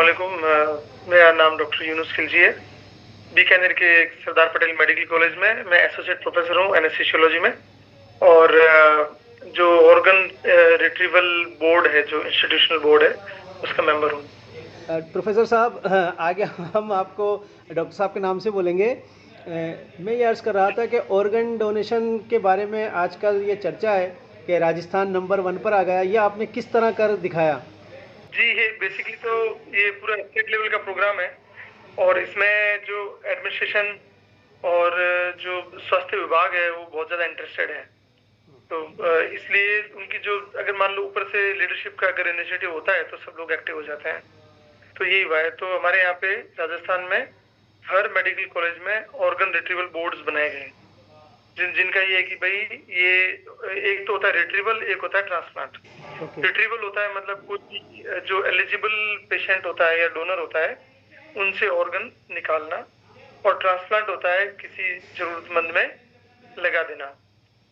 अस्सलामुअलैकुम। मेरा नाम डॉक्टर यूनुस खिलजी है। बीकानेर के सरदार पटेल मेडिकल कॉलेज में मैं एसोसिएट प्रोफेसर हूँ एनेस्थीसियोलॉजी में। और जो ऑर्गन रिट्रीवल बोर्ड है, जो इंस्टीट्यूशनल बोर्ड है, उसका मेंबर हूँ। प्रोफेसर साहब, आगे हम आपको डॉक्टर साहब के नाम से बोलेंगे। मैं ये अर्ज़ कर रहा था कि ऑर्गन डोनेशन के बारे में आजकल ये चर्चा है कि राजस्थान नंबर 1 पर आ गया। ये आपने किस तरह कर दिखाया? जी, ये बेसिकली तो ये पूरा स्टेट लेवल का प्रोग्राम है और इसमें जो एडमिनिस्ट्रेशन और जो स्वास्थ्य विभाग है वो बहुत ज़्यादा इंटरेस्टेड है। तो इसलिए उनकी जो अगर मान लो ऊपर से लीडरशिप का अगर इनिशिएटिव होता है तो सब लोग एक्टिव हो जाते हैं। तो यही हुआ है। तो हमारे यहाँ पे राजस्थान में हर मेडिकल कॉलेज में ऑर्गन रिट्रीवल बोर्ड्स बनाए गए हैं, जिनका ये है कि भाई ये एक तो होता है रिट्रीवल, एक होता है ट्रांसप्लांट। रिट्रीवल होता है मतलब कोई जो एलिजिबल पेशेंट होता है या डोनर होता है उनसे ऑर्गन निकालना, और ट्रांसप्लांट होता है किसी जरूरतमंद में लगा देना।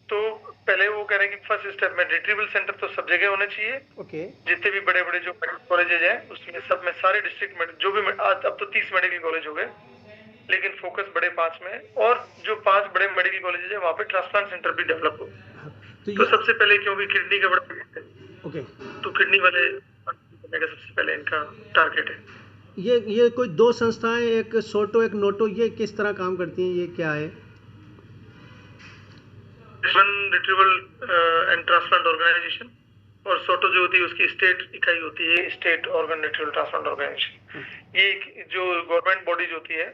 तो पहले वो कह रहे हैं कि फर्स्ट स्टेप में रिट्रीवल सेंटर तो सब जगह होने चाहिए। जितने भी बड़े बड़े जो मेडिकल कॉलेजेज हैं उसमें सब में सारे डिस्ट्रिक्ट में जो भी आज अब तो 30 मेडिकल कॉलेज हो गए, लेकिन फोकस बड़े 5 में है। और जो 5 बड़े मेडिकल कॉलेज है वहाँ पे ट्रांसप्लांट सेंटर भी डेवलप हो। तो सबसे पहले क्योंकि किडनी का बड़ा तो किडनी वाले करने का सबसे पहले इनका टारगेट है। ये कोई दो संस्थाएं, एक सोटो एक नोटो, ये किस तरह काम करती हैं, ये क्या है? रिट्रीवल एंड ट्रांसप्लांट ऑर्गेनाइजेशन, और सोटो जो होती है उसकी स्टेट इकाई होती है state organ retrieval transplant organisation. ये जो गवर्नमेंट बॉडीज होती है,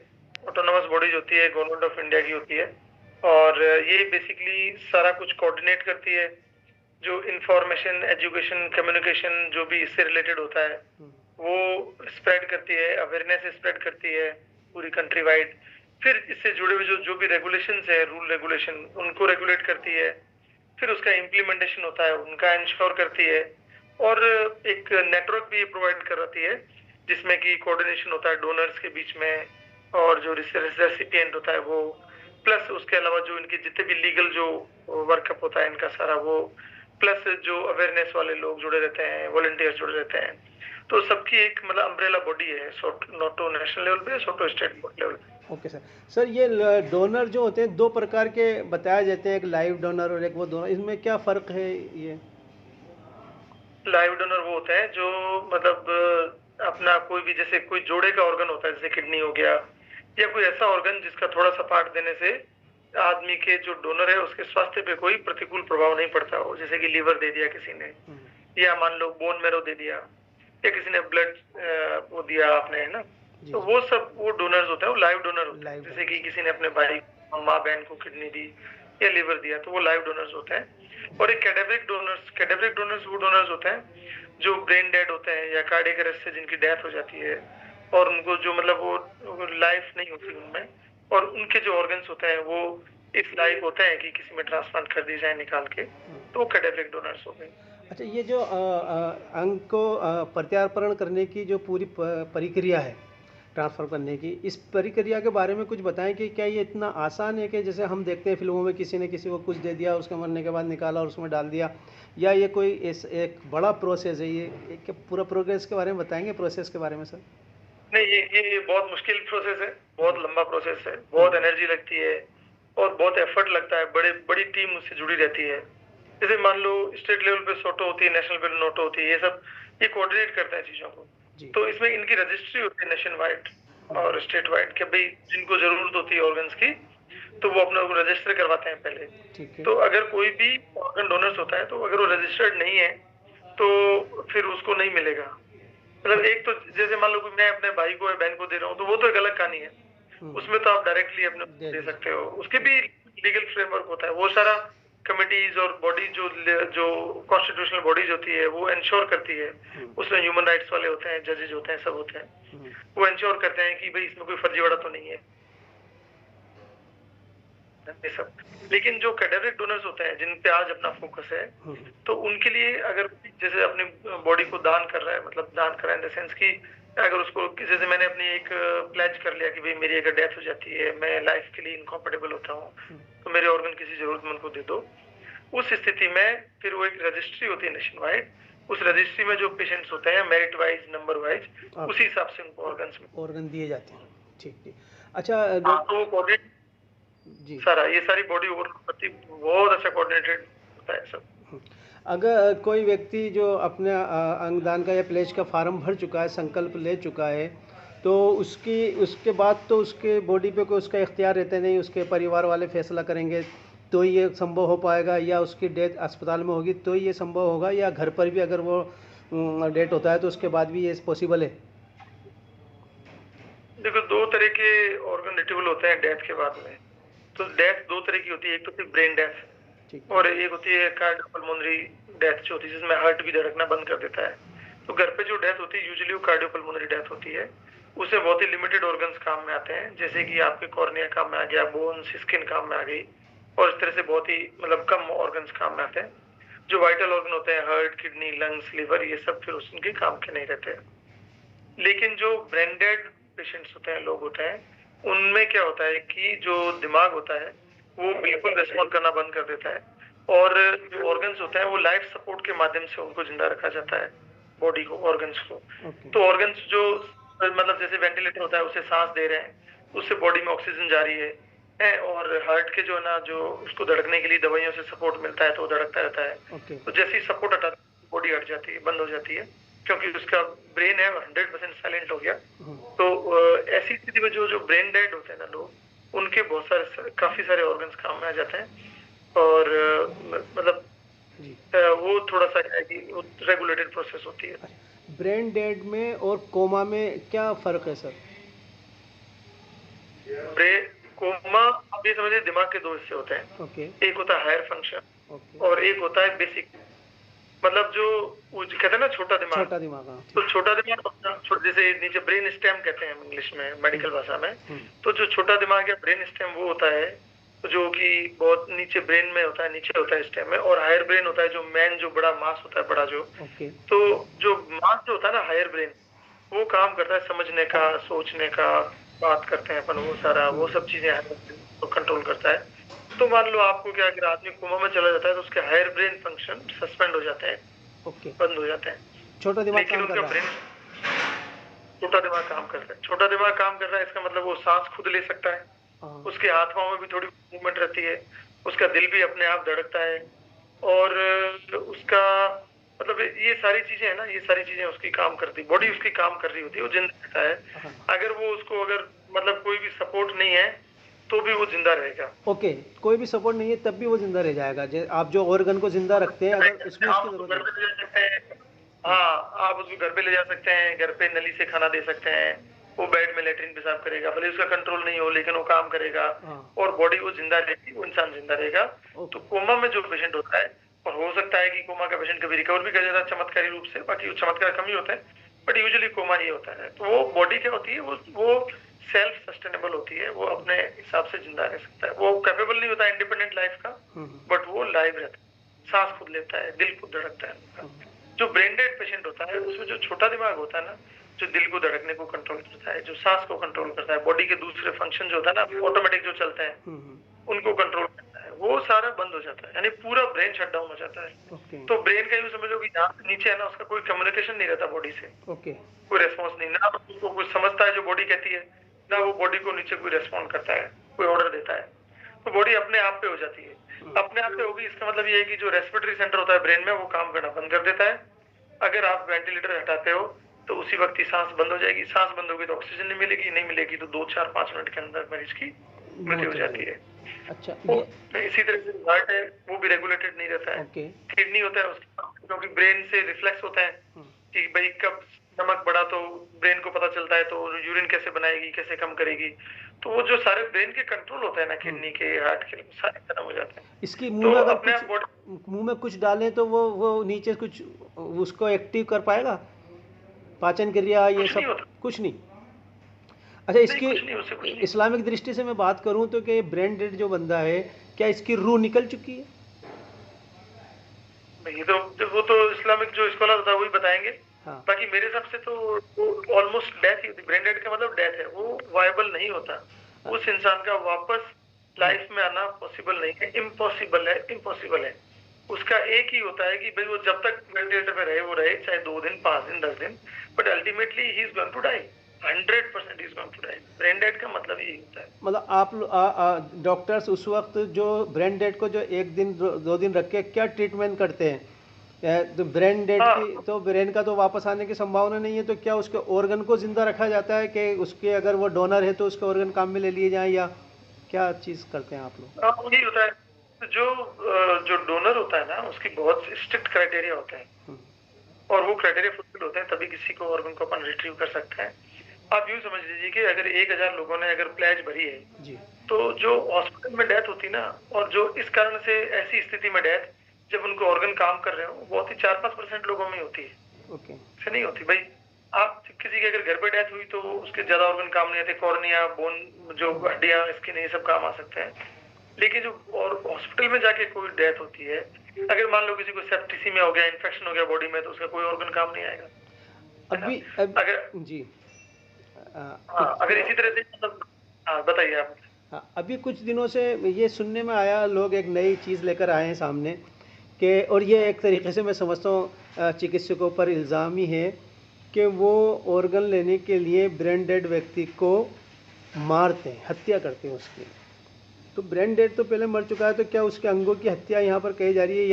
ऑटोनोमस बॉडीज होती है, गवर्नमेंट ऑफ इंडिया की होती है, और ये बेसिकली सारा कुछ कोऑर्डिनेट करती है। जो इंफॉर्मेशन, एजुकेशन, कम्युनिकेशन जो भी इससे रिलेटेड होता है वो स्प्रेड करती है, अवेयरनेस स्प्रेड करती है पूरी कंट्री वाइड। फिर इससे जुड़े हुए जो भी रेगुलेशंस है, रूल रेगुलेशन, उनको रेगुलेट करती है। फिर उसका इम्प्लीमेंटेशन होता है, उनका इंश्योर करती है। और एक नेटवर्क भी प्रोवाइड कराती है जिसमें कि कोऑर्डिनेशन होता है डोनर्स के बीच में और जो रेसिपिएंट होता है वो, प्लस उसके अलावा जो इनके जितने भी लीगल जो वर्कअप होता है इनका सारा वो, प्लस जो अवेयरनेस वाले लोग जुड़े रहते हैं, वॉलंटियर्स जुड़े रहते हैं। तो सबकी एक मतलब अम्ब्रेला बॉडी है, नोटो नेशनल लेवल पे, सोटो स्टेट लेवल पे। ओके सर, ये डोनर जो होते हैं दो प्रकार के बताए जाते हैं, एक लाइव डोनर और एक वो डोनर, इसमें क्या फ़र्क है? ये लाइव डोनर वो होते हैं जो मतलब अपना कोई भी, जैसे कोई जोड़े का ऑर्गन होता है, जैसे किडनी हो गया या कोई ऐसा ऑर्गन जिसका थोड़ा सा पार्ट देने से आदमी के जो डोनर है उसके स्वास्थ्य पे कोई प्रतिकूल प्रभाव नहीं पड़ता हो, जैसे कि लीवर दे दिया किसी ने, या मान लो बोन मैरो दे दिया, या किसी ने ब्लड वो दिया आपने, है ना। तो वो सब वो डोनर्स होते हैं, वो लाइव डोनर होते हैं। जैसे कि किसी ने अपने भाई, माँ बहन को किडनी दी या लीवर दिया, तो वो लाइव डोनर्स होते हैं। और एक कैडेवरिक डोनर्स वो डोनर्स होते हैं जो ब्रेन डेड होते हैं या कार्डियक अरेस्ट से जिनकी डेथ हो जाती है और उनको जो मतलब वो लाइफ नहीं होती उनमें, और उनके जो ऑर्गन्स होते हैं वो इस लाइफ होते हैं कि किसी में ट्रांसप्लांट कर दी जाए निकाल के, तो वो कैडेवरिक डोनर्स हो गए। अच्छा, ये जो अंग को प्रत्यार्पण करने की जो पूरी प्रक्रिया है, ट्रांसफ़र करने की, इस प्रक्रिया के बारे में कुछ बताएं कि क्या ये इतना आसान है कि जैसे हम देखते हैं फिल्मों में किसी ने किसी को कुछ दे दिया, उसके मरने के बाद निकाला और उसमें डाल दिया, या ये कोई एक बड़ा प्रोसेस है? ये एक पूरा प्रोग्रेस के बारे में बताएंगे, प्रोसेस के बारे में सर? नहीं, ये बहुत मुश्किल प्रोसेस है, बहुत लंबा प्रोसेस है, बहुत एनर्जी लगती है और बहुत एफर्ट लगता है। बड़ी टीम उससे जुड़ी रहती है। जैसे मान लो स्टेट लेवल पे सोटो होती है, नेशनल लेवल नोटो होती है, ये सब ये कोऑर्डिनेट करते हैं चीजों को। तो इसमें इनकी रजिस्ट्री होती है नेशन वाइड और स्टेट वाइड, कि भाई जिनको जरूरत होती है ऑर्गन्स की तो वो अपने को रजिस्टर करवाते हैं पहले। तो अगर कोई भी ऑर्गन डोनर्स होता है तो अगर वो रजिस्टर्ड नहीं है तो फिर उसको नहीं मिलेगा। मतलब एक तो जैसे मान लो कि मैं अपने भाई को या बहन को दे रहा हूँ तो वो तो एक अलग कहानी है, उसमें तो आप डायरेक्टली अपने दे सकते हो, उसके भी लीगल फ्रेमवर्क होता है। वो सारा कमिटीज और बॉडी जो कॉन्स्टिट्यूशनल बॉडीज होती है वो इंश्योर करती है, उसमें ह्यूमन राइट्स वाले होते हैं, जजेज होते हैं, सब होते हैं, वो इंश्योर करते हैं कि भाई इसमें कोई फर्जीवाड़ा तो नहीं है, ये सब। लेकिन जो कैडेवरिक डोनर्स होते हैं जिन पे आज अपना फोकस है, तो उनके लिए अगर जैसे अपनी बॉडी को दान कर रहा है, मतलब दान कर रहा है इन द सेंस कि अगर उसको, जैसे मैंने अपनी एक प्लेज कर लिया कि भाई मेरी अगर डेथ हो जाती है, मैं लाइफ के लिए इनकॉम्पेटेबल होता हूँ, तो मेरे ऑर्गन किसी जरूरतमंद को दे दो। उस स्थिति में फिर वो एक रजिस्ट्री होती है नेशन वाइड उस रजिस्ट्री में जो पेशेंट्स होते हैं मेरिट वाइज नंबर वाइज उसी हिसाब से उनको ऑर्गन दिए जाते हैं। ठीक ठीक। अच्छा हाँ, तो कोऑर्डिनेट जी सारा ये सारी बॉडी ओवरलोड बहुत अच्छा कोऑर्डिनेटेड होता है सब। अगर कोई व्यक्ति जो अपने अंगदान का या प्लेज का फार्म भर चुका है, संकल्प ले चुका है, तो उसके बाद तो उसके बॉडी पे कोई उसका इख्तियार रहता नहीं, उसके परिवार वाले फैसला करेंगे तो ये संभव हो पाएगा, या उसकी डेथ अस्पताल में होगी तो ये संभव होगा, या घर पर भी अगर वो डेथ होता है तो उसके बाद भी ये पॉसिबल है? देखो, दो तरह के ऑर्गन रिट्रीवल होते हैं डेथ के बाद में। तो डेथ दो तरह की होती है, एक तो सिर्फ ब्रेन डेथ और एक होती है कार्डियोपल्मोनरी डेथ जो होती है जिसमें हार्ट भी धड़कना बंद कर देता है। तो घर पे जो डेथ होती है यूजुअली वो कार्डियोपल्मोनरी डेथ होती है। उसमें बहुत ही लिमिटेड ऑर्गन्स काम में आते हैं, जैसे कि आपके कॉर्निया काम में आ गया, बोन्स, स्किन काम में आ गई, और इस तरह से बहुत ही मतलब कम ऑर्गन्स काम में आते हैं। जो वाइटल ऑर्गन होते हैं हार्ट, किडनी, लंग्स, लिवर, ये सब फिर उनके काम के नहीं रहते हैं। लेकिन जो ब्रेन डेड पेशेंट्स होते हैं, लोग होते हैं, उनमें क्या होता है कि जो दिमाग होता है वो बिल्कुल रिस्पॉन्ड करना बंद कर देता है, और जो ऑर्गन्स होते हैं वो लाइफ सपोर्ट के माध्यम से उनको जिंदा रखा जाता है, बॉडी को, ऑर्गन्स को। तो ऑर्गन्स जो मतलब जैसे वेंटिलेटर होता है उसे सांस दे रहे हैं, उससे बॉडी में ऑक्सीजन जा रही है, और हार्ट के जो ना जो उसको धड़कने के लिए दवाइयों से सपोर्ट मिलता है तो वो धड़कता रहता है। तो जैसे ही सपोर्ट हटाता है बॉडी हट जाती है, बंद हो जाती है, क्योंकि उसका ब्रेन है 100% साइलेंट हो गया। तो ऐसी स्थिति में जो ब्रेन डेड होते हैं ना लोग, उनके बहुत सारे काफी सारे ऑर्गन्स काम में आ जाते हैं, और मतलब वो थोड़ा सा है कि रेगुलेटेड प्रोसेस होती है। ब्रेन डेड में और कोमा में क्या फर्क है सर? कोमा आप ये समझिए दिमाग के दो हिस्से होते हैं। एक होता है हायर फंक्शन और एक होता है बेसिक, मतलब जो कहते हैं ना छोटा दिमाग। तो छोटा दिमाग जैसे नीचे ब्रेन स्टेम कहते हैं इंग्लिश में, मेडिकल भाषा में। तो जो छोटा दिमाग है ब्रेन स्टेम वो होता है जो कि बहुत नीचे ब्रेन में होता है, नीचे होता है स्टेम में। और हायर ब्रेन होता है जो मेन जो बड़ा मास होता है, बड़ा जो तो जो मास जो होता है ना हायर ब्रेन, वो काम करता है समझने का, सोचने का, बात करते हैं अपन, वो सारा वो सब चीजें तो कंट्रोल करता है। तो मान लो आपको क्या, अगर आदमी कोमा में चला जाता है तो उसके हायर ब्रेन फंक्शन सस्पेंड हो जाते हैं, बंद हो जाते हैं। छोटा दिमाग लेकिन उनका ब्रेन, छोटा दिमाग काम कर रहा है, छोटा दिमाग काम कर रहा है, इसका मतलब वो सांस खुद ले सकता है, उसके हाथ पांव में भी थोड़ी मूवमेंट रहती है, उसका दिल भी अपने आप धड़कता है, और उसका मतलब ये सारी चीजें है ना, ये सारी चीजें उसकी काम करती, बॉडी उसकी काम कर रही होती है, वो जिंदा रहता है। अगर वो उसको अगर मतलब कोई भी सपोर्ट नहीं है तो भी वो जिंदा रहेगा। कोई भी सपोर्ट नहीं है तब भी वो जिंदा रह जाएगा। आप जो ऑर्गन को जिंदा रखते हैं, अगर उसमें उसकी जरूरत है, हाँ आप उसको घर पे ले जा सकते हैं, घर पे नली से खाना दे सकते हैं, वो बेड में लेटरिन पेशाब करेगा, भले उसका कंट्रोल नहीं हो लेकिन वो काम करेगा, और बॉडी वो जिंदा रहेगी, वो इंसान जिंदा रहेगा। तो कोमा में जो पेशेंट होता है, और हो सकता है कि कोमा का पेशेंट कभी रिकवर भी कर जाता है चमत्कारी रूप से, बाकी वो चमत्कार कम ही होता है, बट यूजुअली कोमा ही होता है। तो वो बॉडी क्या होती है, वो सेल्फ सस्टेनेबल होती है, वो अपने हिसाब से जिंदा रह सकता है, वो कैपेबल नहीं होता इंडिपेंडेंट लाइफ का, बट वो लाइव रहता है, सांस खुद लेता है, दिल खुद धड़कता है। जो ब्रेन डेड पेशेंट होता है उसमें जो छोटा दिमाग होता है ना, जो दिल को धड़कने को कंट्रोल करता है, जो सांस को कंट्रोल करता है, बॉडी के दूसरे फंक्शन जो होता है ना ऑटोमेटिक जो चलते हैं उनको कंट्रोल करता है, वो सारा बंद हो जाता है, यानी पूरा ब्रेन शटडाउन हो जाता है। तो ब्रेन का यूं समझो कि यहाँ नीचे है ना, उसका कोई कम्युनिकेशन नहीं रहता बॉडी से, कोई रेस्पॉन्स नहीं, ना उसको कुछ समझता है जो बॉडी कहती है, ना वो बॉडी को नीचे कोई रेस्पॉन्ड करता है, कोई ऑर्डर देता है। तो बॉडी अपने आप पे हो जाती है, अपने आप पे होगी, इसका मतलब ये है कि जो रेस्पिरेटरी सेंटर होता है ब्रेन में वो काम करना बंद कर देता है। अगर आप वेंटिलेटर हटाते हो तो उसी वक्त ही सांस बंद हो जाएगी, सांस बंद होगी तो ऑक्सीजन नहीं मिलेगी, नहीं मिलेगी तो 2, 4, 5 मिनट के अंदर मरीज की मृत्यु हो जाती है। अच्छा, तो इसी तरह से हार्ट है वो भी रेगुलेटेड नहीं रहता है। किडनी होता है उसका, क्योंकि ब्रेन से रिफ्लेक्स होता है कि भाई कब नमक बढ़ा तो ब्रेन को पता चलता है, तो यूरिन कैसे बनाएगी, कैसे कम करेगी, तो वो जो सारे ब्रेन के कंट्रोल होता है ना किडनी के, हार्ट के, सारे खत्म हो जाते हैं। इसकी मुंह में अगर मुंह में कुछ डालें तो वो नीचे कुछ उसको एक्टिव कर पाएगा, पाचन क्रिया ये सब कुछ नहीं। अच्छा, इसकी इस्लामिक दृष्टि से मैं बात करूं तो कि ब्रेन डेड जो बंदा है, क्या इसकी रूह निकल चुकी है? ये तो वो तो इस्लामिक जो स्कॉलर होता है वही बताएंगे। बाकी मेरे हिसाब से तो ऑलमोस्ट डेथ ही होती है। ब्रेन डेड का मतलब डेथ है, वो वायबल नहीं होता, उस इंसान का वापस लाइफ में आना पॉसिबल नहीं है, इम्पॉसिबल है, इम्पॉसिबल है। उसका एक ही होता है कि भाई वो जब तक वेंटिलेटर पे रहे वो रहे, चाहे 2 दिन, 5 दिन, 10 दिन, but ultimately he is going to die. 100% he is going to die. Brain dead का मतलब यही होता है। मतलब डॉक्टर्स उस वक्त जो ब्रेन डेड को जो एक दिन दो दिन रख के क्या ट्रीटमेंट करते हैं? तो ब्रेन डेड हाँ, की तो ब्रेन का तो वापस आने की संभावना नहीं है, तो क्या उसके ऑर्गन को जिंदा रखा जाता है कि उसके अगर वो डोनर है तो उसके ऑर्गन काम में ले लिए जाएं, या क्या चीज़ करते हैं आप लोग? हाँ, वही होता है। तो जो डोनर होता है ना, उसकी बहुत स्ट्रिक्ट क्राइटेरिया होते हैं, हम्म, और वो क्राइटेरिया फुलफिल होते हैं तभी किसी को ऑर्गन को अपन रिट्रीव कर सकते हैं। आप यूँ समझ लीजिए कि अगर 1000 लोगों ने अगर प्लेज भरी है, जी। तो जो हॉस्पिटल में डेथ होती ना, और जो इस कारण से ऐसी स्थिति में डेथ जब उनको ऑर्गन काम कर रहे हो, बहुत ही 4-5% लोगों में होती है, ओके। से नहीं होती भाई। आप किसी के अगर घर पे डेथ हुई तो उसके ज्यादा ऑर्गन काम नहीं आते, कॉर्निया, बोन, जो हड्डियां, स्किन, ये सब काम आ सकते हैं। लेकिन जो और हॉस्पिटल में जाके कोई डेथ होती है, अगर मान लो किसी को सेप्टिसिमिया हो गया, इन्फेक्शन हो गया बॉडी में, तो उसका कोई ऑर्गन काम नहीं आएगा, है ना। अगर जी। हाँ, अगर इसी तरह से मतलब, हाँ बताइए आप। हाँ, अभी कुछ दिनों से ये सुनने में आया, लोग एक नई चीज़ लेकर आए हैं सामने कि, और ये एक तरीके से मैं समझता हूँ चिकित्सकों पर इल्ज़ाम ही है कि वो ऑर्गन लेने के लिए ब्रेन डेड व्यक्ति को मारते हैं, हत्या करते हैं उसकी। तो ब्रेन डेड तो पहले मर चुका है, तो क्या उसके अंगों की हत्या यहाँ पर कही जा रही है,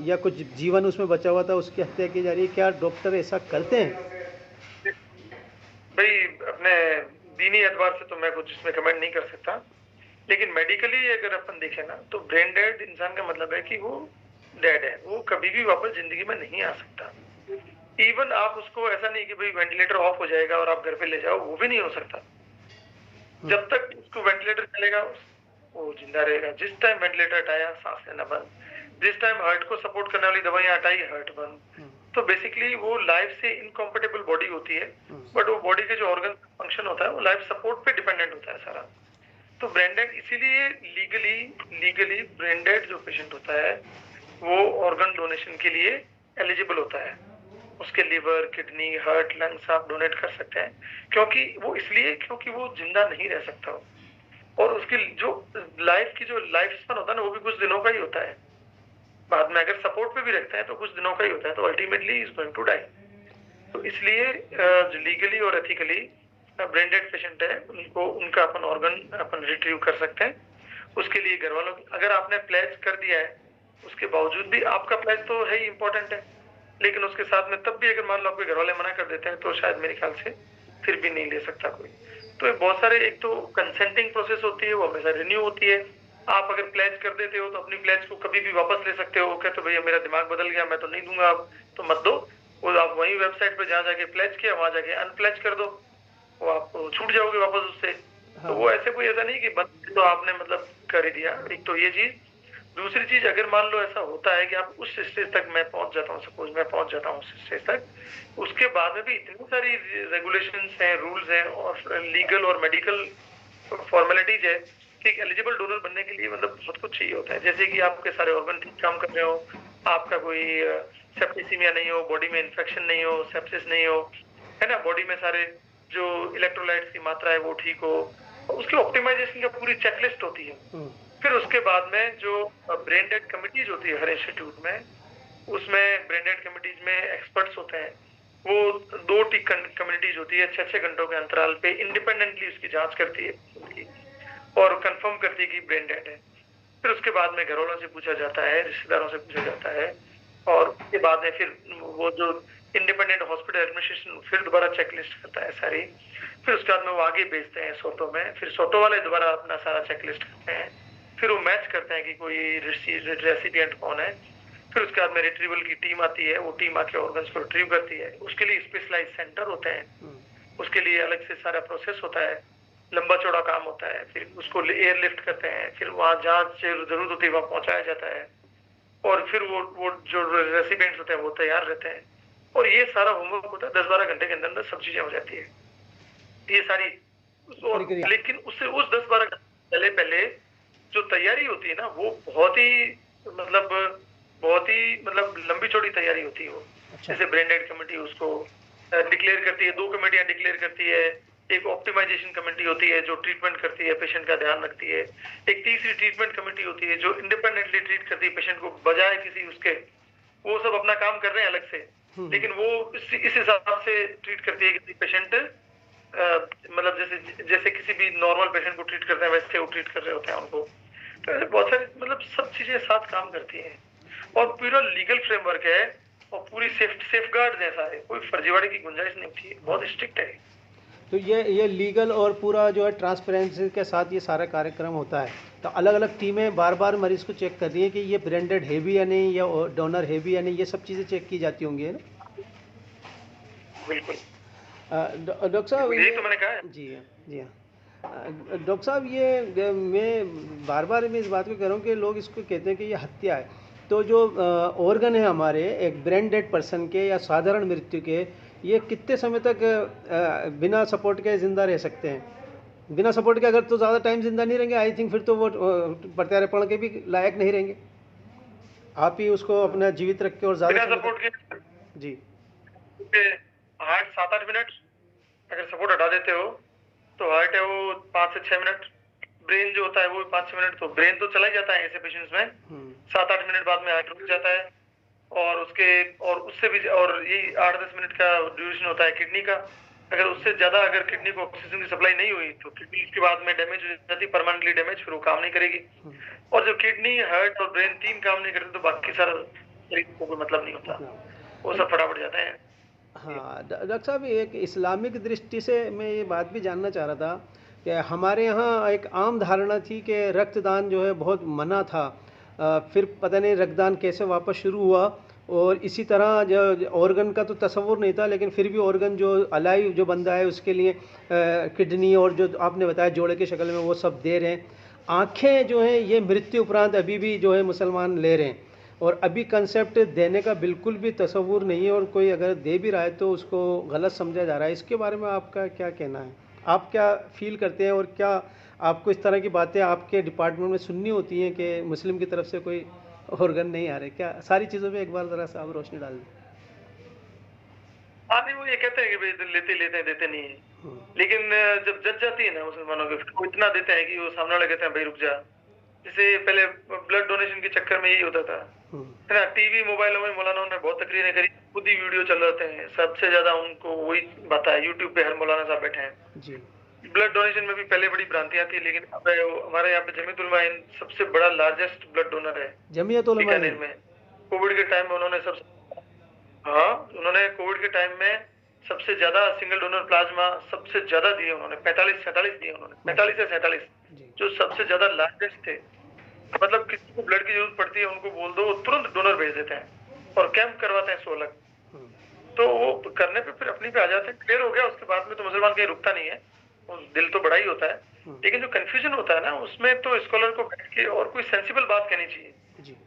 या कुछ जीवन उसमें बचा हुआ था उसकी हत्या की जा रही है? क्या डॉक्टर ऐसा करते हैं? भाई अपने दीनी एतबार से तो मैं कुछ इसमें कमेंट नहीं कर सकता, लेकिन मेडिकली अगर अपन देखें ना, तो ब्रेन डेड इंसान का मतलब है कि वो डेड है, वो कभी भी वापस जिंदगी में नहीं आ सकता। इवन आप उसको ऐसा नहीं कि भाई वेंटिलेटर ऑफ हो जाएगा और आप घर पे ले जाओ, वो भी नहीं हो सकता। जब तक उसको वेंटिलेटर चलेगा वो जिंदा रहेगा। जिस टाइम वेंटिलेटर हटाया, सांस लेना बंद, जिस टाइम हार्ट को सपोर्ट करने वाली दवाइयां हटाई, हार्ट बंद। तो बेसिकली वो लाइफ से इनकॉम्पेटेबल बॉडी होती है, बट वो बॉडी के जो ऑर्गन फंक्शन होता है वो लाइफ सपोर्ट पे डिपेंडेंट होता है सारा। तो ब्रेन डेड इसीलिए लीगली ब्रेन डेड जो पेशेंट होता है वो ऑर्गन डोनेशन के लिए एलिजिबल होता है। उसके लिवर, किडनी, हार्ट, लंग्स आप डोनेट कर सकते हैं, क्योंकि वो इसलिए क्योंकि वो जिंदा नहीं रह सकता हो, और उसकी जो लाइफ की जो लाइफ स्पैन होता है ना, वो भी कुछ दिनों का ही होता है। बाद में अगर सपोर्ट पे भी रखते हैं तो कुछ दिनों का ही होता है, तो ultimately is going to die. तो इसलिए जो लीगली और एथिकली ब्रेन डेड पेशेंट है, उनको उनका अपन ऑर्गन अपन रिट्रीव कर सकते हैं। उसके लिए घर वालों, अगर आपने प्लेज कर दिया है, उसके बावजूद भी आपका प्लेज तो है ही इम्पोर्टेंट है, लेकिन उसके साथ में तब भी अगर मान लो आपके घर वाले मना कर देते हैं, तो शायद मेरे ख्याल से फिर भी नहीं ले सकता कोई। तो ये बहुत सारे, एक तो कंसेंटिंग प्रोसेस होती है, वो हमेशा रिन्यू होती है। आप अगर प्लेज कर देते हो तो अपनी प्लेज को कभी भी वापस ले सकते हो, कहते हो भैया मेरा दिमाग बदल गया, मैं तो नहीं दूंगा अब, तो मत दो। वो आप वही वेबसाइट पे जहाँ जाके प्लेज किया वहां जाके अनप्लेज कर दो, वो आप छूट जाओगे वापस उससे। तो वो ऐसे कोई ऐसा नहीं कि बंद तो आपने मतलब कर ही दिया। एक तो ये चीज। दूसरी चीज, अगर मान लो ऐसा होता है कि आप उस स्टेज तक मैं पहुंच जाता हूँ, सपोज मैं पहुंच जाता हूँ उस स्टेज तक, उसके बाद में भी इतनी सारी रेगुलेशंस हैं, रूल्स हैं, और लीगल और मेडिकल फॉर्मेलिटीज है कि एलिजिबल डोनर बनने के लिए मतलब बहुत कुछ चाहिए होता है। जैसे कि आपके सारे ऑर्गन ठीक काम कर रहे हो, आपका कोई सेप्टिसिमिया नहीं हो, बॉडी में इन्फेक्शन नहीं हो, सेप्सिस नहीं हो, है ना, बॉडी में सारे जो इलेक्ट्रोलाइट्स की मात्रा है वो ठीक हो, उसकी ऑप्टिमाइजेशन का पूरी चेकलिस्ट होती है। फिर उसके बाद में जो ब्रेन डेड कमिटीज होती है हर इंस्टीट्यूट में, उसमें ब्रेन डेड कमिटीज में एक्सपर्ट्स होते हैं। वो 2 कम्युनिटीज होती है, 6-6 घंटों के अंतराल पे इंडिपेंडेंटली उसकी जांच करती है उनकी, और कंफर्म करती है कि ब्रेन डेड है। फिर उसके बाद में घर वालों से पूछा जाता है, रिश्तेदारों से पूछा जाता है, और उसके बाद में फिर वो जो इंडिपेंडेंट हॉस्पिटल एडमिनिस्ट्रेशन फिर दोबारा चेकलिस्ट करता है सारी। फिर उसके बाद में वो आगे भेजते हैं सोटो में, फिर सोटो वाले दोबारा अपना सारा चेकलिस्ट करते हैं, फिर वो मैच करते हैं कि कोई रेसिपिएंट कौन है। फिर उसके बाद में रिट्रीवल की टीम आती है, वो टीम आके ऑर्गन्स को रिट्रीव करती है। उसके लिए स्पेशलाइज सेंटर होते हैं, उसके लिए अलग से सारा प्रोसेस होता है, लंबा चौड़ा काम होता है। फिर उसको एयरलिफ्ट करते हैं, फिर वहां जहाँ जरूरत होती है वहां पहुंचाया जाता है, और फिर वो जो रेसिपिएंट्स होते हैं वो तैयार रहते हैं, और ये सारा होमवर्क होता है। 10-12 घंटे के अंदर अंदर सब चीजें हो जाती है ये सारी। लेकिन उससे उस 10-12 घंटे पहले जो तैयारी होती है ना, वो बहुत ही मतलब लंबी चौड़ी तैयारी होती है वो। जैसे ब्रेन डेड कमेटी उसको डिक्लेयर करती है, 2 कमेटियां डिक्लेयर करती है, एक ऑप्टिमाइजेशन कमेटी होती है जो ट्रीटमेंट करती है, पेशेंट का ध्यान रखती है। एक तीसरी ट्रीटमेंट कमेटी होती है जो इंडिपेंडेंटली ट्रीट करती है पेशेंट को, बजाय किसी उसके। वो सब अपना काम कर रहे हैं अलग से, लेकिन वो इस हिसाब से ट्रीट करती है कि पेशेंट मतलब जैसे जैसे किसी भी नॉर्मल पेशेंट को ट्रीट करते हैं वैसे वो ट्रीट कर रहे होते हैं उनको। तो ऐसे बहुत सारी मतलब सब चीजें साथ काम करती हैं, और पूरा लीगल फ्रेमवर्क है और पूरी सेफ गार्ड जैसा है, कोई फर्जीवाड़े की गुंजाइश नहीं होती है, बहुत स्ट्रिक्ट है। तो ये लीगल और पूरा जो है ट्रांसपेरेंसी के साथ ये सारा कार्यक्रम होता है। तो अलग अलग टीमें बार बार मरीज को चेक कर रही है कि ये ब्रांडेड है भी या नहीं, या डोनर है भी या नहीं, ये सब चीज़ें चेक की जाती होंगी, है ना? बिल्कुल। डॉक्टर साहब, यही तो मैंने कहा है। जी हाँ, जी हाँ। डॉक्टर साहब, ये मैं बार बार मैं इस बात को कह रहा हूँ कि लोग इसको कहते हैं कि ये हत्या है। तो जो ऑर्गन है हमारे एक ब्रेन डेड पर्सन के या साधारण मृत्यु के, ये कितने समय तक बिना सपोर्ट के ज़िंदा रह सकते हैं? बिना सपोर्ट के अगर तो ज़्यादा टाइम ज़िंदा नहीं रहेंगे, आई थिंक फिर तो वो प्रत्यारोपण के भी लायक नहीं रहेंगे। आप ही उसको अपना जीवित रख के और ज़्यादा बिना सपोर्ट के जी हार्ट 7-8 मिनट, अगर सपोर्ट हटा देते हो तो हार्ट है वो 5 से 6 मिनट, ब्रेन जो होता है वो 5-6 मिनट, तो ब्रेन तो चला ही जाता है ऐसे पेशेंट्स में। 7-8 मिनट बाद में हार्ट रुक जाता है, और उससे भी, और यही 8-10 मिनट का ड्यूरेशन होता है किडनी का। अगर उससे ज्यादा अगर किडनी को ऑक्सीजन की सप्लाई नहीं हुई तो किडनी उसके बाद में डैमेज हो जाती है, परमानेंटली डैमेज, फिर वो काम नहीं करेगी। और जब किडनी, हार्ट और ब्रेन 3 काम नहीं करते तो बाकी सारा शरीर को कोई मतलब नहीं होता, वो सब फटाफट जाता है। हाँ डॉक्टर साहब, एक इस्लामिक दृष्टि से मैं ये बात भी जानना चाह रहा था कि हमारे यहाँ एक आम धारणा थी कि रक्तदान जो है बहुत मना था। फिर पता नहीं रक्तदान कैसे वापस शुरू हुआ, और इसी तरह जो ऑर्गन का तो तस्वुर नहीं था, लेकिन फिर भी ऑर्गन जो अलाइव जो बंदा है उसके लिए किडनी और जो आपने बताया जोड़े की शक्ल में वो सब दे रहे हैं। आँखें जो हैं ये मृत्यु उपरांत अभी भी जो है मुसलमान ले रहे हैं, और अभी कंसेप्ट देने का बिल्कुल भी तस्वुर नहीं है, और कोई अगर दे भी रहा है तो उसको गलत समझा जा रहा है। इसके बारे में आपका क्या कहना है? आप क्या फील करते हैं, और क्या आपको इस तरह की बातें आपके डिपार्टमेंट में सुननी होती हैं कि मुस्लिम की तरफ से कोई ऑर्गन नहीं आ रहे? क्या सारी चीज़ों पे एक बार ज़रा सा आप रोशनी डाल दें। हाँ नहीं, वो ये कहते हैं कि भाई लेते लेते हैं, देते नहीं है, लेकिन जब जज जाती है ना मुसलमानों के, वो इतना देते हैं कि वो सामने वाले कहते हैं भाई रुक जा। जैसे पहले ब्लड डोनेशन के चक्कर में यही होता था, है ना, टीवी मोबाइलों में मौलाना ने बहुत तकरीरें करी, खुद ही वीडियो चल रहे हैं, सबसे ज्यादा उनको वही बताया, यूट्यूब पे हर मौलाना साहब बैठे हैं। ब्लड डोनेशन में भी पहले बड़ी भ्रांतियां थी, लेकिन अब हमारे यहाँ पे जमीयतुल उलमा हिंद सबसे बड़ा लार्जेस्ट ब्लड डोनर है जमीयतुल उलमा बीकानेर में। कोविड के टाइम में उन्होंने उन्होंने कोविड के टाइम में सबसे ज्यादा सिंगल डोनर प्लाज्मा सबसे ज्यादा दिए उन्होंने, 45-47 दिए उन्होंने, 45 से 47, जो सबसे ज्यादा लार्जेस्ट थे। मतलब किसी को ब्लड की जरूरत पड़ती है उनको बोल दो, तुरंत डोनर भेज देते हैं, और कैंप करवाते हैं 16। तो वो करने पे फिर अपनी पे आ जाते हैं, क्लियर हो गया, उसके बाद में तो मुसलमान कहीं रुकता नहीं है, दिल तो बड़ा ही होता है। लेकिन जो कंफ्यूजन होता है ना, उसमें तो स्कॉलर को बैठ के और कोई सेंसिबल बात कहनी चाहिए।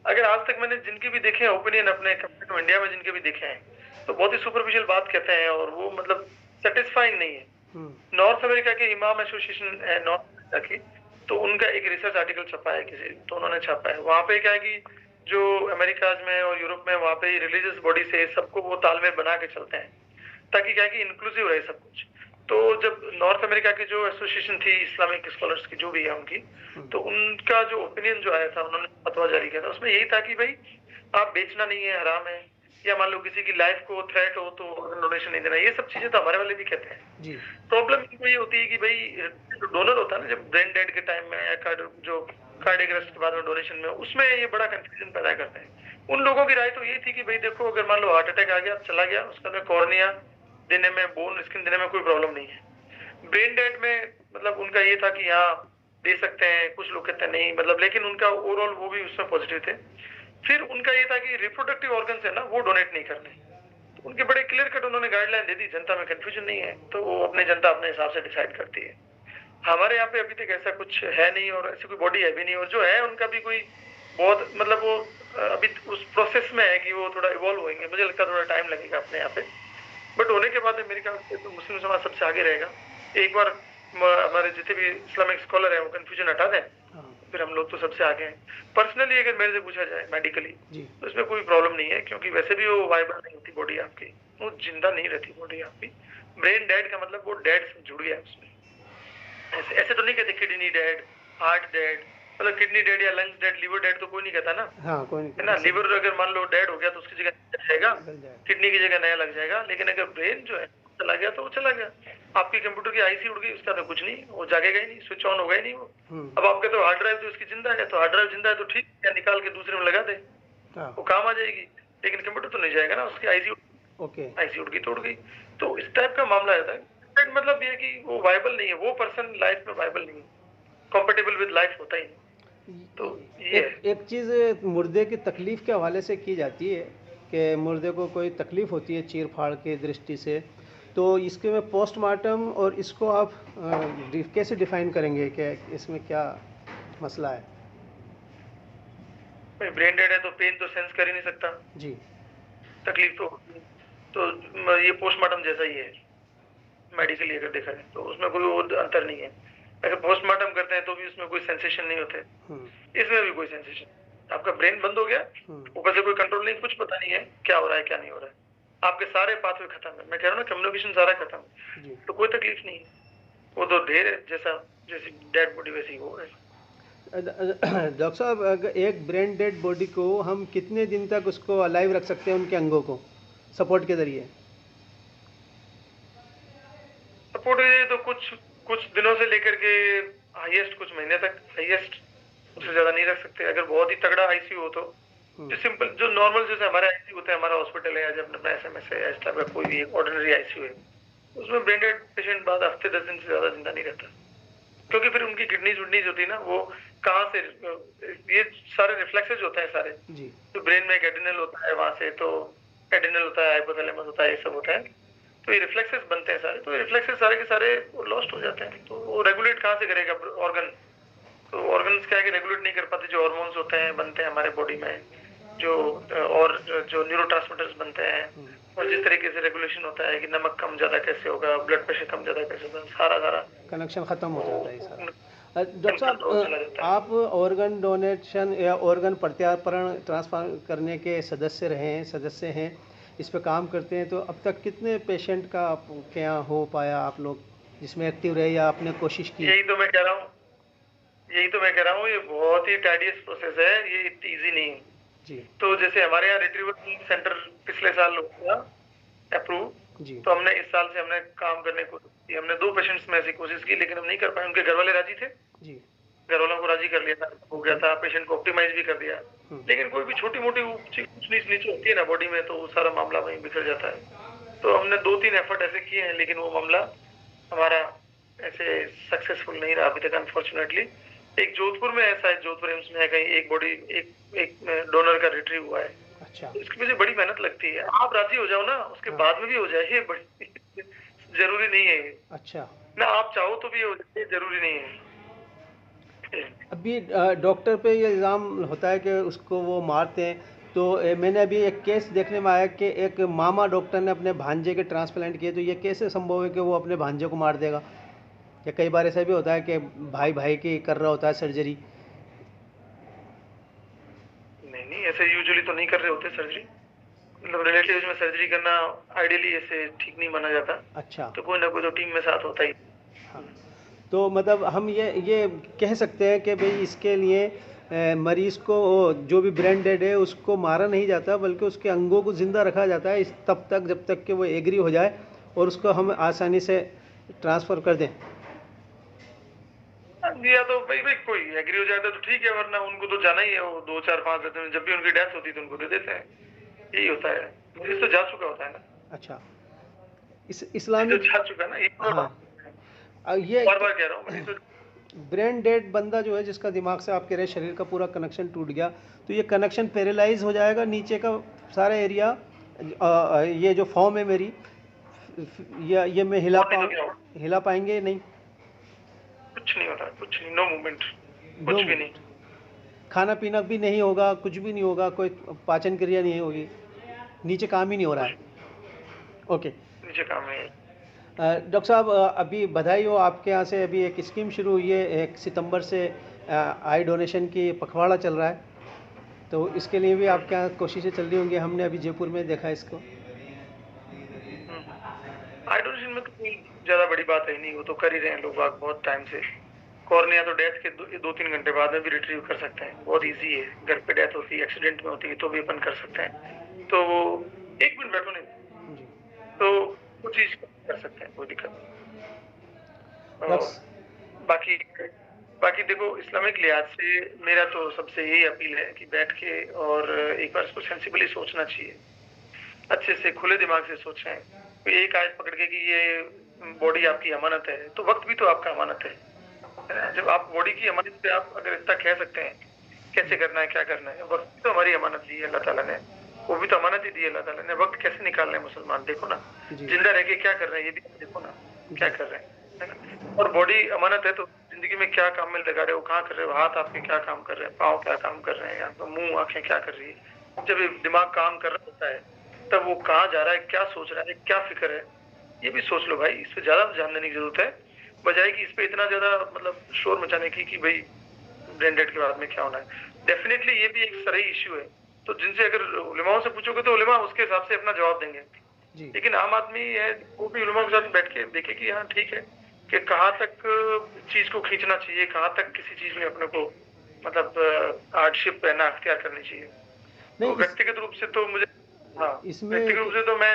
अगर आज तक मैंने जिनके भी देखे हैं ओपिनियन अपने कंपेयर टू इंडिया में जिनके भी देखे हैं, तो बहुत ही सुपरफिशियल बात कहते हैं, और वो मतलब सेटिस्फाइंग नहीं है। नॉर्थ अमेरिका के इमाम एसोसिएशन है नॉर्थ अमेरिका की, तो उनका एक रिसर्च आर्टिकल छपा है किसी, तो उन्होंने छापा है, वहां पे क्या है कि जो अमेरिका में और यूरोप में वहां पे रिलीजियस बॉडी से सबको वो तालमेल बना के चलते हैं, ताकि क्या है कि इंक्लूसिव रहे सब कुछ। तो जब नॉर्थ अमेरिका की जो एसोसिएशन थी इस्लामिक स्कॉलर्स की जो भी है उनकी, तो उनका जो ओपिनियन जो आया था, उन्होंने फतवा जारी किया था, उसमें यही था कि भाई आप बेचना नहीं है, हराम है, या मान लो किसी की लाइफ को थ्रेट हो तो डोनेशन नहीं देना, ये सब चीजें तो हमारे वाले भी कहते हैं। प्रॉब्लम इनको ये होती है कि भाई डोनर होता है ना, जब ब्रेन डेड के टाइम में या जो कार्डियक अरेस्ट के बाद में डोनेशन में, उसमें ये बड़ा कंफ्यूजन पैदा करते हैं। उन लोगों की राय तो ये थी कि भाई देखो, अगर मान लो हार्ट अटैक आ गया, चला गया, उसका में कॉर्निया देने में, बोन स्किन देने में कोई प्रॉब्लम नहीं है। ब्रेन डेड में मतलब उनका ये था कि हाँ दे सकते हैं, कुछ लोग कहते हैं नहीं, मतलब, लेकिन उनका ओवरऑल वो भी उसमें पॉजिटिव थे। फिर उनका ये था कि रिप्रोडक्टिव ऑर्गन्स है ना, वो डोनेट नहीं करने, तो उनके बड़े क्लियर कट उन्होंने गाइडलाइन दे दी, जनता में कंफ्यूजन नहीं है, तो वो अपने जनता अपने हिसाब से डिसाइड करती है। हमारे यहाँ पे अभी तक ऐसा कुछ है नहीं, और ऐसी कोई बॉडी है भी नहीं, और जो है उनका भी कोई बहुत मतलब वो अभी उस प्रोसेस में है कि वो थोड़ा इवॉल्व होंगे, मुझे लगता है थोड़ा टाइम लगेगा अपने यहाँ पे, बट होने के बाद मेरे ख्याल से तो मुस्लिम समाज सबसे आगे रहेगा। एक बार हमारे जितने भी इस्लामिक स्कॉलर है वो कंफ्यूजन हटा दें, फिर हम लोग तो सबसे आगे हैं। पर्सनली अगर मेरे से पूछा जाए मेडिकली, तो इसमें कोई प्रॉब्लम नहीं है, क्योंकि वैसे भी वो वाइबल नहीं होती बॉडी आपकी, वो जिंदा नहीं रहती बॉडी आपकी, ब्रेन डेड का मतलब वो डेड जुड़ गया उसमें। ऐसे ऐसे तो नहीं कहते किडनी डेड, हार्ट डेड, मतलब किडनी डेड या लंग्स डेड, लिवर डेड तो कोई नहीं कहता ना, हाँ कोई है ना। नहीं लिवर अगर मान लो डेड हो गया तो उसकी जगह नया जाएगा, निकल जाए। किडनी की जगह नया लग जाएगा। लेकिन अगर ब्रेन जो है चला गया तो वो चला गया। आपकी कंप्यूटर की आईसी उड़ गई, उसका तो कुछ नहीं, वो जागेगा ही नहीं, स्विच ऑन होगा ही नहीं वो। अब आपके तो हार्ड ड्राइव तो उसकी जिंदा है, तो हार्ड ड्राइव जिंदा है तो ठीक है, निकाल के दूसरे में लगा दे, हाँ वो काम आ जाएगी। लेकिन कंप्यूटर तो नहीं जाएगा ना, उसकी ओके। आईसी उड़ गई तो उड़ गई। तो इस टाइप का मामला रहता है। मतलब ये कि वो वायबल नहीं है, वो पर्सन लाइफ में वायबल नहीं है, कंपेटेबल विद लाइफ होता ही नहीं। तो ये एक चीज़ मुर्दे की तकलीफ़ के हवाले से की जाती है कि मुर्दे को कोई तकलीफ़ होती है चीर फाड़ की दृष्टि से, तो इसके में पोस्टमार्टम और इसको आप कैसे डिफ़ाइन करेंगे कि इसमें क्या मसला है? है, ब्रेन डेड है तो पेन तो सेंस कर ही नहीं सकता जी। तकलीफ तो ये पोस्टमार्टम जैसा ही है मेडिकली अगर देखा जाए तो, उसमें कोई और अंतर नहीं है। अगर पोस्टमार्टम करते हैं तो भी उसमें कोई सेंसेशन नहीं होते, इसमें भी कोई सेंसेशन। आपका ब्रेन बंद हो गया, ऊपर से कोई कंट्रोल नहीं, कुछ पता नहीं है क्या हो रहा है क्या नहीं हो रहा है, आपके सारे पाथवे खत्म है। मैं कह रहा हूँ ना, कम्युनिकेशन सारा खत्म है, तो कोई तकलीफ नहीं है। वो तो ढेर है, जैसी डेड बॉडी वैसी वो है। डॉक्टर साहब, अगर एक ब्रेन डेड बॉडी को हम कितने दिन तक उसको अलाइव रख सकते हैं उनके अंगों को सपोर्ट के जरिए? सपोर्ट तो कुछ दिनों से लेकर के हाईएस्ट कुछ महीने तक, हाईएस्ट उससे ज्यादा नहीं रख सकते। अगर बहुत ही तगड़ा आईसीयू हो तो जो सिंपल जो नॉर्मल जैसे हमारे आईसीयू होता है, हमारा हॉस्पिटल है या जब अपना एसएमएस है, इस टाइप का कोई भी ऑर्डिनरी आईसीयू है, उसमें ब्रेन डेड पेशेंट बाद हफ्ते 10 दिन से ज्यादा जिंदा नहीं रहता, क्योंकि फिर उनकी किडनीज विडनीज होती है ना, वो कहाँ से ये सारे रिफ्लेक्सेस होते हैं सारे जी। तो ब्रेन में एक एड्रिनल होता है, वहां से तो एड्रिनल होता है, हाइपोथैलेमस होता है, ये सब होता है, तो ये रिफ्लेक्सेस बनते हैं सारे, तो ये रिफ्लेक्सेस सारे के सारे लॉस्ट हो जाते हैं। तो वो रेगुलेट कहाँ से करेगा ऑर्गन? तो ऑर्गन्स क्या है कि रेगुलेट नहीं कर पाते। जो हार्मोन्स होते हैं बनते हैं हमारे बॉडी में, जो और जो न्यूरोट्रांसमीटर्स बनते हैं, और जिस तरीके से रेगुलेशन होता है कि नमक कम ज्यादा कैसे होगा, ब्लड प्रेशर कम ज्यादा कैसे होगा, सारा कनेक्शन खत्म हो जाता है सारा। डॉक्टर साहब, आप ऑर्गन डोनेशन या ऑर्गन प्रत्यार्पण ट्रांसफर करने के सदस्य हैं, इस पे काम करते हैं, तो अब तक कितने पेशेंट का आपके यहाँ हो पाया, आप लोग जिसमें एक्टिव रहे या आपने कोशिश की? यही तो मैं कह रहा हूँ, ये बहुत ही टाइडियस प्रोसेस है, ये इतनी ईजी नहीं है जी। तो जैसे हमारे यहाँ रिट्रीवल सेंटर पिछले साल हुआ अप्रूव जी, तो हमने इस साल से हमने काम करने को, हमने 2 पेशेंट्स में ऐसी कोशिश की, लेकिन हम नहीं कर पाए। उनके घर वाले राजी थे जी, घर वालों को राजी कर लिया था, हो गया था, पेशेंट को ऑप्टिमाइज भी कर दिया। लेकिन कोई भी छोटी मोटी कुछ नीचे होती है ना बॉडी में, तो वो सारा मामला वहीं बिखर जाता है। तो हमने 2-3 एफर्ट ऐसे किए हैं, लेकिन वो मामला हमारा ऐसे सक्सेसफुल नहीं रहा अभी तक अनफॉर्चुनेटली। एक जोधपुर में ऐसा है, जोधपुर एम्स में है, कहीं एक बॉडी एक डोनर का रिट्रीव हुआ है। अच्छा, इसकी वजह बड़ी मेहनत लगती है। आप राजी हो जाओ ना, उसके बाद में भी हो जाए, ये बड़ी जरूरी नहीं है। अच्छा, ना आप चाहो तो भी हो जाए, जरूरी नहीं है। अभी डॉक्टर पे ये इल्ज़ाम होता है कि उसको वो मारते हैं, तो मैंने अभी एक केस देखने में आया कि एक मामा डॉक्टर ने अपने भांजे के ट्रांसप्लांट किए, तो ये कैसे संभव है कि वो अपने भांजे को मार देगा? या कई बार ऐसा भी होता है कि भाई की कर रहा होता है सर्जरी। नहीं, ऐसे यूजुअली तो नहीं कर रहे होते सर्जरी, मतलब रिलेटिव्स में सर्जरी करना आइडियली ऐसे ठीक नहीं माना जाता। अच्छा, तो कोई ना कोई तो टीम में साथ होता ही। हाँ, तो मतलब हम ये कह सकते हैं कि भाई इसके लिए मरीज़ को जो भी ब्रेन डेड है उसको मारा नहीं जाता, बल्कि उसके अंगों को ज़िंदा रखा जाता है तब तक जब तक कि वो एग्री हो जाए और उसको हम आसानी से ट्रांसफ़र कर दें। या तो भाई कोई एग्री हो जाता है तो ठीक है, वरना उनको तो जाना ही है। वो 2-4-5 दिन में जब भी उनकी डेथ होती है तो उनको दे देते हैं, यही होता है। मरीज तो जा चुका होता है ना। अच्छा, इस्लामी जा चुका ना, ये बार-बार कह रहा हूँ। तो ब्रेन डेड बंदा जो है, जिसका दिमाग से आप कह रहे हैं शरीर का पूरा कनेक्शन टूट गया, तो ये कनेक्शन पैरालाइज हो जाएगा, नीचे का सारा एरिया, ये जो फॉर्म है मेरी, ये मैं हिला पाएंगे नहीं? कुछ नहीं होता, कुछ नहीं, नो मूवमेंट, कुछ भी नहीं। खाना पीना भी नहीं होगा, कुछ भी नहीं होगा, कोई पाचन क्रिया नहीं होगी, नीचे काम ही नहीं हो रहा है। ओके, नीचे काम नहीं। डॉक्टर साहब, अभी बधाई हो, आपके यहाँ से अभी एक स्कीम शुरू हुई है, 1 सितंबर से आई डोनेशन की पखवाड़ा चल रहा है, तो इसके लिए भी आपके यहाँ कोशिशें चल रही होंगी। हमने अभी जयपुर में देखा इसको। आई डोनेशन में बड़ी बात है नहीं, वो तो कर ही रहे हैं लोग बाग बहुत टाइम से। कॉर्निया तो डेथ के 2-3 घंटे बाद में भी रिट्रीव कर सकते हैं, बहुत इजी है। घर पे डेथ होती है, एक्सीडेंट में होती है, तो भी अपन कर सकते हैं। तो 1 मिनट बैठो नहीं, जी तो वो चीज कर सकते हैं, कोई दिक्कत नहीं। और डॉक्टर बाकी बाकी देखो, इस्लामिक लिहाज से मेरा तो सबसे यही अपील है कि बैठ के और एक बार इसको सेंसिबली सोचना चाहिए, अच्छे से खुले दिमाग से सोचें। कोई एक आयत पकड़ के कि ये बॉडी आपकी अमानत है, तो वक्त भी तो आपका अमानत है ना? जब आप बॉडी की अमानत पे आप अगर इतना कह सकते हैं कैसे करना है क्या करना है, वक्त भी तो हमारी अमानत दी है अल्लाह ताला ने, वो भी तो अमानत ही दी है अल्लाह ताला ने। वक्त कैसे निकाल रहे हैं मुसलमान, देखो ना, जी जिंदा रह के क्या कर रहे हैं, ये भी देखो ना क्या कर रहे हैं, है ना? और बॉडी अमानत है, तो जिंदगी में क्या काम में लगा रहे हो, कहाँ कर रहे हो, हाथ आपके क्या काम कर रहे हैं, पाँव क्या काम कर रहे हैं, आपका मुंह आंखें क्या कर रही है। जब ये दिमाग काम कर रहा होता है तब वो कहाँ जा रहा है, क्या सोच रहा है, क्या फिक्र है, ये भी सोच लो भाई। इस पे ज्यादा ध्यान देने की जरूरत है, बजाय कि इस पे इतना ज्यादा मतलब शोर मचाने की कि भाई ब्रेन डेड के बाद में क्या होना है। डेफिनेटली ये भी एक सही इश्यू है, तो जिनसे अगर उलेमाओं से पूछोगे तो उलेमा उसके हिसाब से अपना जवाब देंगे। जी लेकिन आम आदमी है, वो भी उलेमा के साथ बैठ के देखे कि हाँ ठीक है, कि कहाँ तक चीज को खींचना चाहिए, कहाँ तक किसी चीज में अपने को मतलब हार्डशिप है ना अख्तियार करनी चाहिए। तो नहीं व्यक्तिगत रूप से तो मुझे, हाँ इसमें व्यक्तिगत रूप से तो मैं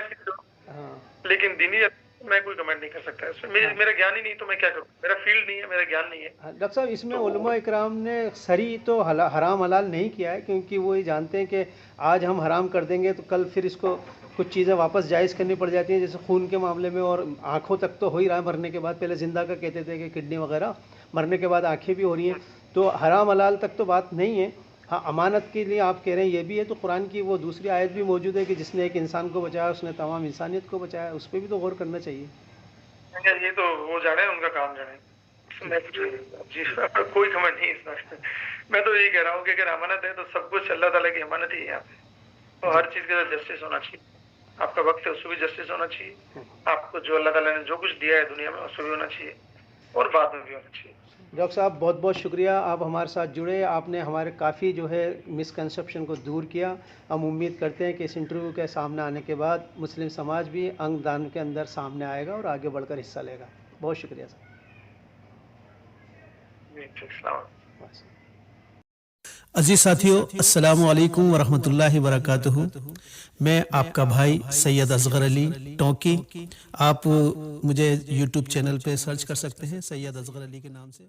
हाँ लेकिन दीनी मैं कोई कमेंट नहीं कर सकता इसमें। मेरा ज्ञान ही नहीं, तो मैं क्या करूँ, मेरा फील्ड नहीं है, मेरा ज्ञान नहीं है। डॉक्टर साहब, इसमें तो उलमा इकराम ने सरी तो हराम हलाल नहीं किया है, क्योंकि वो ये जानते हैं कि आज हम हराम कर देंगे तो कल फिर इसको कुछ चीज़ें वापस जायज़ करनी पड़ जाती हैं, जैसे खून के मामले में। और आँखों तक तो हो ही रहा है मरने के बाद, पहले जिंदा का कहते थे कि किडनी वगैरह, मरने के बाद आँखें भी हो रही हैं, तो हराम हलाल तक तो बात नहीं है। हाँ, अमानत के लिए आप कह रहे हैं ये भी है, तो कुरान की वो दूसरी आयत भी मौजूद है कि जिसने एक इंसान को बचाया उसने तमाम इंसानियत को बचाया, उस पर भी तो गौर करना चाहिए। ये तो वो जाने, उनका काम जाने, मैं कुछ जी कोई कमेंट नहीं इसमें। मैं तो यही कह रहा हूँ कि अगर अमानत है तो सब कुछ अल्लाह ताला की अमानत ही है यहाँ पे, तो हर चीज के साथ जस्टिस होना चाहिए। आपका वक्त है, उसको भी जस्टिस होना चाहिए। आपको जो अल्लाह ताला ने जो कुछ दिया है दुनिया में, उसको भी होना चाहिए और बाद में भी होना चाहिए। डॉक्टर साहब, बहुत बहुत शुक्रिया, आप हमारे साथ जुड़े, आपने हमारे काफ़ी जो है मिसकंसेप्शन को दूर किया। हम उम्मीद करते हैं कि इस इंटरव्यू के सामने आने के बाद मुस्लिम समाज भी अंगदान के अंदर सामने आएगा और आगे बढ़कर हिस्सा लेगा। बहुत शुक्रिया सर। जी, ठीक, सलाम। अजीज साथियों, अस्सलामु अलैकुम वरहमतुल्लाहि वबरकातुहू। मैं आपका भाई सैयद असगर अली टोंकी। आप मुझे यूट्यूब चैनल पे सर्च कर सकते हैं सैयद असगर अली के नाम से।